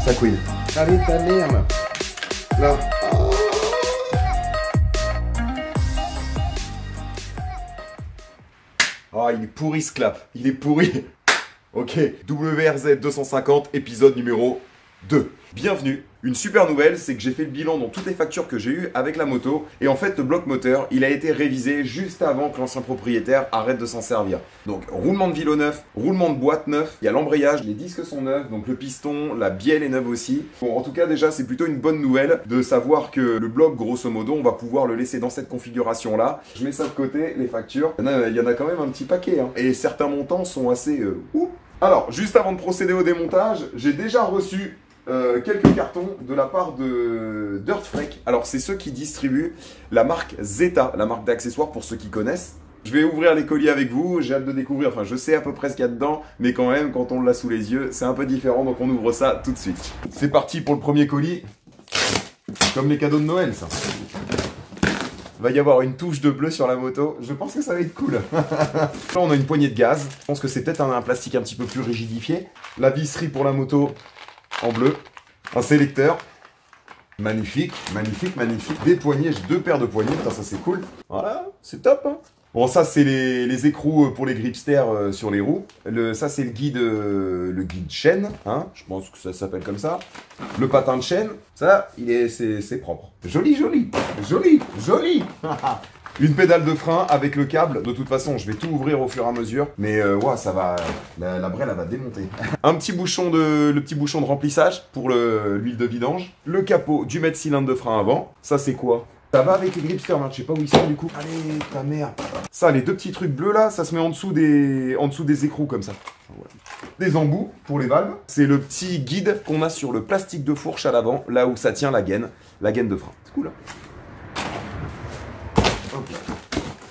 Ça couine. Allez, ta merde. Là. Oh, il est pourri ce clap. Il est pourri. Ok, WRZ 250, épisode numéro 2. Bienvenue. Une super nouvelle, c'est que j'ai fait le bilan dans toutes les factures que j'ai eues avec la moto. Et en fait, le bloc moteur, il a été révisé juste avant que l'ancien propriétaire arrête de s'en servir. Donc, roulement de vilo neuf, roulement de boîte neuf, il y a l'embrayage, les disques sont neufs, donc le piston, la bielle est neuve aussi. Bon, en tout cas, déjà, c'est plutôt une bonne nouvelle de savoir que le bloc, grosso modo, on va pouvoir le laisser dans cette configuration-là. Je mets ça de côté, les factures. Il y en a quand même un petit paquet, hein. Et certains montants sont assez... Alors, juste avant de procéder au démontage, j'ai déjà reçu quelques cartons de la part de Dirtfreak. Alors, c'est ceux qui distribuent la marque Zeta, la marque d'accessoires pour ceux qui connaissent. Je vais ouvrir les colis avec vous, j'ai hâte de découvrir, enfin je sais à peu près ce qu'il y a dedans, mais quand même, quand on l'a sous les yeux, c'est un peu différent, donc on ouvre ça tout de suite. C'est parti pour le premier colis. Comme les cadeaux de Noël, ça. Il va y avoir une touche de bleu sur la moto. Je pense que ça va être cool. Là, on a une poignée de gaz. Je pense que c'est peut-être un plastique un petit peu plus rigidifié. La visserie pour la moto en bleu. Un sélecteur. Magnifique, magnifique, magnifique. Des poignées, j'ai deux paires de poignées. Putain, ça c'est cool. Voilà, c'est top, hein. Bon, ça c'est les écrous pour les gripsters sur les roues. Ça c'est le guide chaîne, hein. Je pense que ça s'appelle comme ça. Le patin de chaîne, ça, c'est propre. Joli, joli, joli, joli. Une pédale de frein avec le câble. De toute façon, je vais tout ouvrir au fur et à mesure. Mais ouais, ça va, la brêle, elle va démonter. Le petit bouchon de remplissage pour l'huile de vidange. Le capot du mètre-cylindre de frein avant. Ça c'est quoi? Ça va avec les gripsters, hein. Je sais pas où ils sont du coup. Allez, ta mère. Ça, les deux petits trucs bleus là, ça se met en dessous des écrous comme ça. Des embouts pour les valves. C'est le petit guide qu'on a sur le plastique de fourche à l'avant, là où ça tient la gaine de frein. C'est cool, hein. Okay.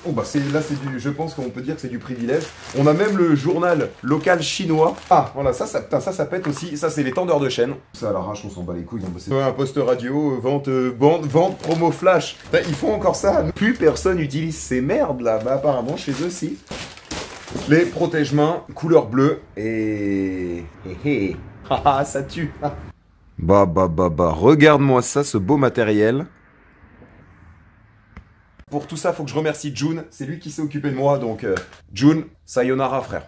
Oh bah là c'est du, je pense qu'on peut dire que c'est du privilège. On a même le journal local chinois. Ah voilà, ça pète aussi. Ça c'est les tendeurs de chaîne. Ça à l'arrache, on s'en bat les couilles. Un poste radio, vente promo flash. Ils font encore ça. Plus personne utilise ces merdes là. Bah apparemment chez eux si. Les protège-mains couleur bleue et haha ça tue. Bah regarde-moi ça, ce beau matériel. Pour tout ça, faut que je remercie Jun, c'est lui qui s'est occupé de moi, donc Jun, sayonara frère.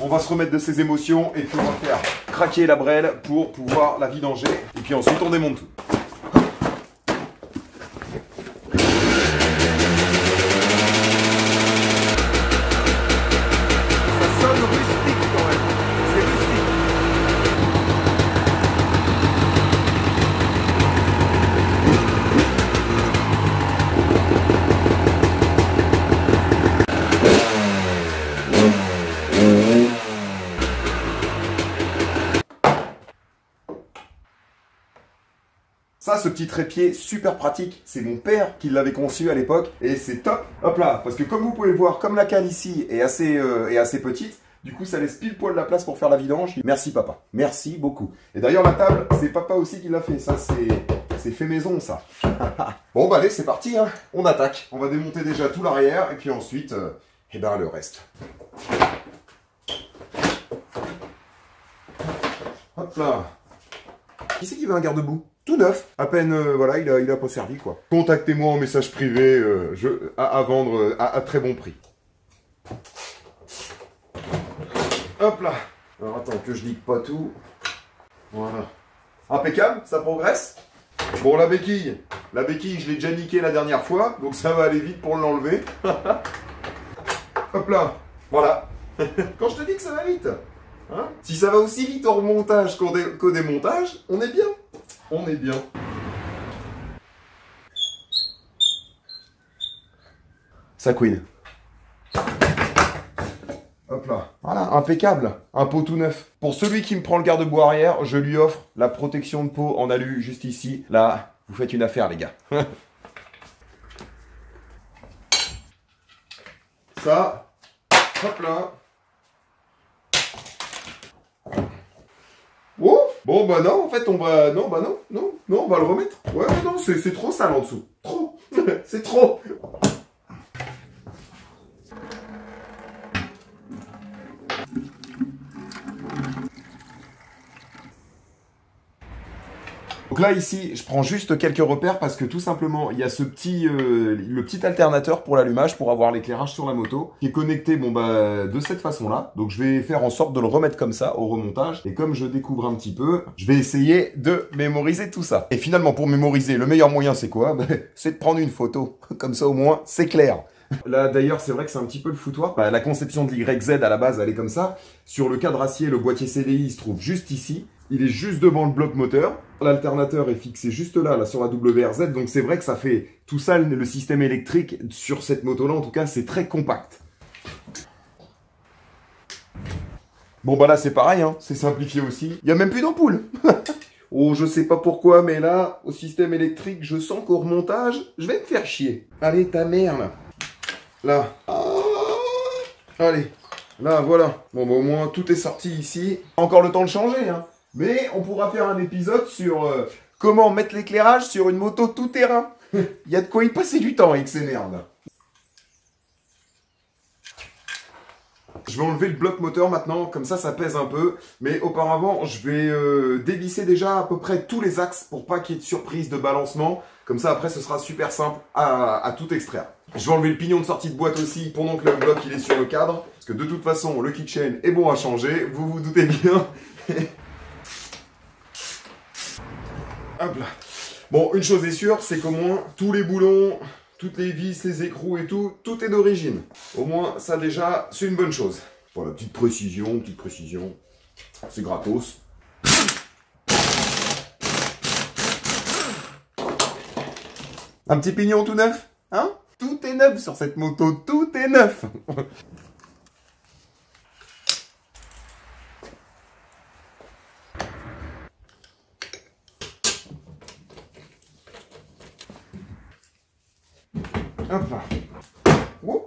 On va se remettre de ses émotions et puis on va faire craquer la brêle pour pouvoir la vidanger. Et puis ensuite on démonte tout. Ça sonne rustique quand même, c'est rustique. Ça, ce petit trépied super pratique, c'est mon père qui l'avait conçu à l'époque et c'est top. Hop là, parce que comme vous pouvez le voir, comme la cale ici est assez petite, du coup ça laisse pile poil la place pour faire la vidange. Merci papa, merci beaucoup. Et d'ailleurs la table, c'est papa aussi qui l'a fait, ça c'est fait maison ça. Bon bah allez, c'est parti, hein. On attaque. On va démonter déjà tout l'arrière et puis ensuite, eh ben le reste. Hop là. Qui c'est qui veut un garde-boue? Tout neuf, à peine, voilà, il a pas servi, quoi. Contactez-moi en message privé, à vendre à très bon prix. Hop là. Alors attends, que je nique pas tout. Voilà. Impeccable, ça progresse. Bon, la béquille, je l'ai déjà niquée la dernière fois, donc ça va aller vite pour l'enlever. Hop là, voilà. Quand je te dis que ça va vite, hein, si ça va aussi vite au remontage qu'au démontage, on est bien. On est bien. Ça couine. Hop là. Voilà, impeccable. Un pot tout neuf. Pour celui qui me prend le garde-boue arrière, je lui offre la protection de peau en alu juste ici. Là, vous faites une affaire, les gars. Ça. Hop là. Oh, bon bah non, en fait on va... Non, bah non, on va le remettre. Ouais, non, c'est trop sale en dessous. Trop. C'est trop. Donc là ici, je prends juste quelques repères parce que tout simplement, il y a ce petit, le petit alternateur pour l'allumage pour avoir l'éclairage sur la moto qui est connecté de cette façon-là. Donc je vais faire en sorte de le remettre comme ça au remontage. Et comme je découvre un petit peu, je vais essayer de mémoriser tout ça. Et finalement, pour mémoriser, le meilleur moyen c'est quoi? C'est de prendre une photo. Comme ça au moins, c'est clair. Là d'ailleurs c'est vrai que c'est un petit peu le foutoir. La conception de l'YZ à la base elle est comme ça. Sur le cadre acier, le boîtier CDI il se trouve juste ici. Il est juste devant le bloc moteur. L'alternateur est fixé juste là sur la WRZ. Donc c'est vrai que ça fait tout ça, le système électrique sur cette moto-là, en tout cas, c'est très compact. Bon bah là c'est pareil, hein, c'est simplifié aussi. Il n'y a même plus d'ampoule. Oh, je sais pas pourquoi, mais là, au système électrique, je sens qu'au remontage, je vais me faire chier. Allez, ta mère, là. Là. Allez. Là, voilà. Bon, bah au moins, tout est sorti ici. Encore le temps de changer, hein. Mais on pourra faire un épisode sur comment mettre l'éclairage sur une moto tout-terrain. Il y a de quoi y passer du temps avec ces merdes. Je vais enlever le bloc moteur maintenant, comme ça pèse un peu. Mais auparavant, je vais dévisser déjà à peu près tous les axes pour pas qu'il y ait de surprise de balancement. Comme ça, après, ce sera super simple à tout extraire. Je vais enlever le pignon de sortie de boîte aussi pendant que le bloc il est sur le cadre. Parce que de toute façon, le keychain est bon à changer, vous vous doutez bien. Hop là. Bon, une chose est sûre, c'est qu'au moins, tous les boulons, toutes les vis, les écrous et tout est d'origine. Au moins, ça déjà, c'est une bonne chose. Voilà, petite précision, c'est gratos. Un petit pignon tout neuf, hein? Tout est neuf sur cette moto, tout est neuf. Hop là. Ouh.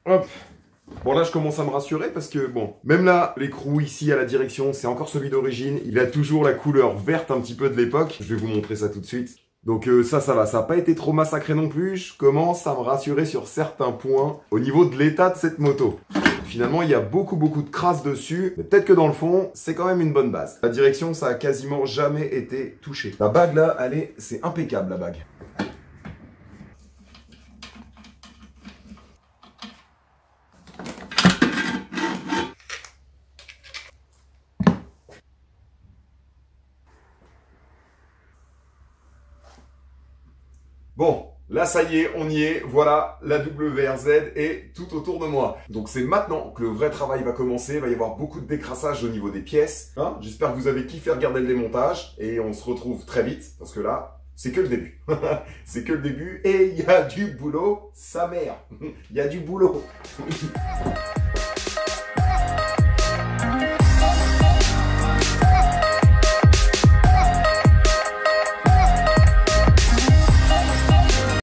Hop. Bon là je commence à me rassurer parce que bon, même là, l'écrou ici à la direction, c'est encore celui d'origine. Il a toujours la couleur verte un petit peu de l'époque. Je vais vous montrer ça tout de suite. Donc ça va, ça n'a pas été trop massacré non plus. Je commence à me rassurer sur certains points au niveau de l'état de cette moto. Finalement, il y a beaucoup de crasse dessus, mais peut-être que dans le fond, c'est quand même une bonne base. La direction, ça a quasiment jamais été touché. La bague là, c'est impeccable la bague. Bon, là ça y est, on y est, voilà, la WRZ est tout autour de moi. Donc c'est maintenant que le vrai travail va commencer, il va y avoir beaucoup de décrassage au niveau des pièces. Hein, j'espère que vous avez kiffé regarder le démontage et on se retrouve très vite parce que là, c'est que le début. C'est que le début et il y a du boulot, sa mère. Il y a du boulot.